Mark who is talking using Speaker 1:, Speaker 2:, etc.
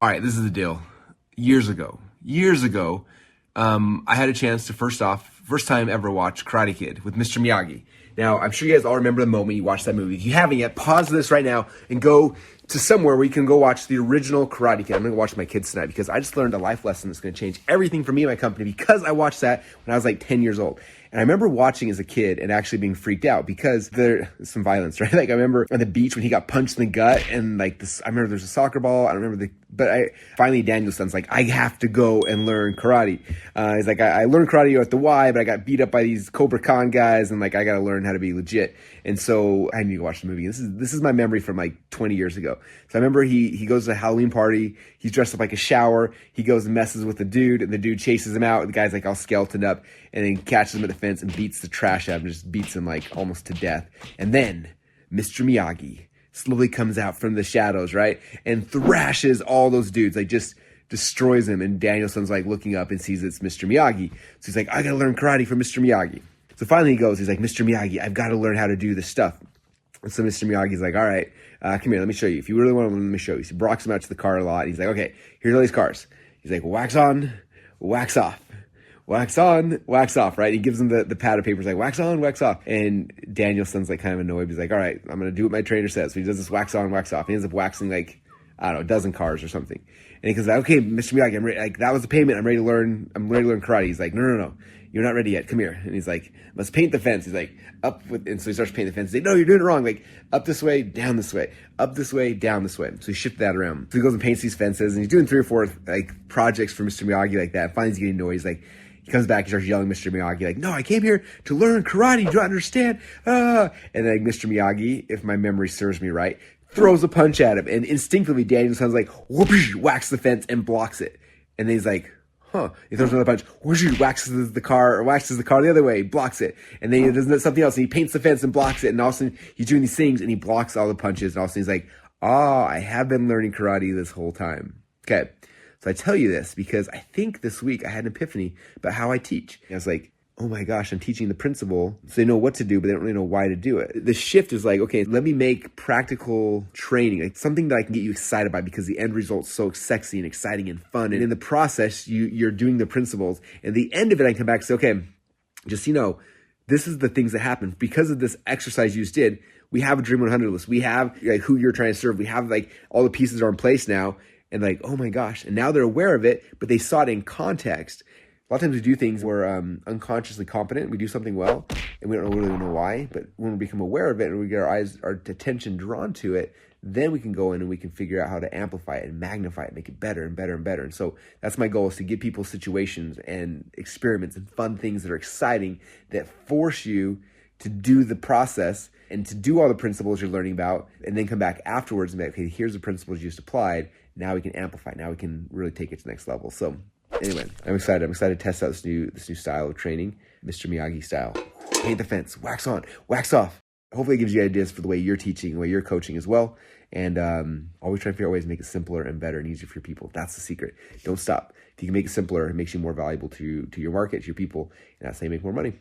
Speaker 1: All right, this is the deal. Years ago, I had a chance to first time ever watch Karate Kid with Mr. Miyagi. Now, I'm sure you guys all remember the moment you watched that movie. If you haven't yet, pause this right now and go to somewhere where you can go watch the original Karate Kid. I'm going to watch with my kids tonight because I just learned a life lesson that's going to change everything for me and my company because I watched that when I was like 10 years old. And I remember watching as a kid and actually being freaked out because there's some violence, right? Like I remember on the beach when he got punched in the gut and like this, I remember there's a soccer ball. I don't remember finally Danielson's like, I have to go and learn karate. He's like, I learned karate at the Y, but I got beat up by these Cobra Khan guys and like, I got to learn how to be legit. And so I need to watch the movie. This is my memory from like 20 years ago. So I remember he goes to a Halloween party. He's dressed up like a shower. He goes and messes with the dude and the dude chases him out. The guy's like all skeletoned up and then catches him at the fence and beats the trash out of him, just beats him like almost to death. And then Mr. Miyagi slowly comes out from the shadows, right? And thrashes all those dudes, like just destroys them. And Danielson's like looking up and sees it's Mr. Miyagi. So he's like, I gotta learn karate from Mr. Miyagi. So finally he goes, he's like, Mr. Miyagi, I've got to learn how to do this stuff. And so Mr. Miyagi's like, all right, come here, let me show you. If you really want to, let me show you. So he walks him out to the car a lot. He's like, okay, here's all these cars. He's like, wax on, wax off. Wax on, wax off, right? He gives him the pad of paper. He's like, wax on, wax off. And Danielson's like kind of annoyed. He's like, all right, I'm going to do what my trainer says. So he does this wax on, wax off. He ends up waxing like, I don't know, a dozen cars or something. And he goes, okay, Mr. Miyagi, I'm ready. Like, that was the payment. I'm ready to learn karate. He's like, no. You're not ready yet. Come here. And he's like, let's paint the fence. He's like, and so he starts painting the fence. He's like, no, you're doing it wrong. Like, up this way, down this way, up this way, down this way. So he shifted that around. So he goes and paints these fences and he's doing 3 or 4 like projects for Mr. Miyagi like that. Finally he's getting annoyed. He's like, he comes back, he starts yelling at Mr. Miyagi, like, no, I came here to learn karate. You don't understand. And then like, Mr. Miyagi, if my memory serves me right, throws a punch at him. And instinctively, Danielson's like, whoosh, whacks the fence and blocks it. And then he's like, he throws another punch, whoosh, waxes the car the other way, blocks it. And then he does something else, and he paints the fence and blocks it. And all of a sudden, he's doing these things, and he blocks all the punches. And all of a sudden, he's like, I have been learning karate this whole time. Okay. So I tell you this because I think this week I had an epiphany about how I teach. I was like, oh my gosh, I'm teaching the principle so they know what to do, but they don't really know why to do it. The shift is like, okay, let me make practical training, like something that I can get you excited by because the end result's so sexy and exciting and fun. And in the process, you're doing the principles. And the end of it, I can come back and say, okay, just, this is the things that happen. Because of this exercise you just did, we have a Dream 100 list. We have like who you're trying to serve. We have like all the pieces are in place now. And like, oh my gosh. And now they're aware of it, but they saw it in context. A lot of times we do things where unconsciously competent. We do something well, and we don't really know why. But when we become aware of it and we get our attention drawn to it, then we can go in and we can figure out how to amplify it and magnify it, make it better and better and better. And so that's my goal, is to give people situations and experiments and fun things that are exciting that force you to do the process and to do all the principles you're learning about, and then come back afterwards and be like, okay, here's the principles you just applied. Now we can amplify. Now we can really take it to the next level. So anyway, I'm excited. I'm excited to test out this new style of training, Mr. Miyagi style. Paint the fence, wax on, wax off. Hopefully it gives you ideas for the way you're teaching, the way you're coaching as well. And always try to figure out ways to make it simpler and better and easier for your people. That's the secret. Don't stop. If you can make it simpler, it makes you more valuable to your market, to your people, and that's how you make more money.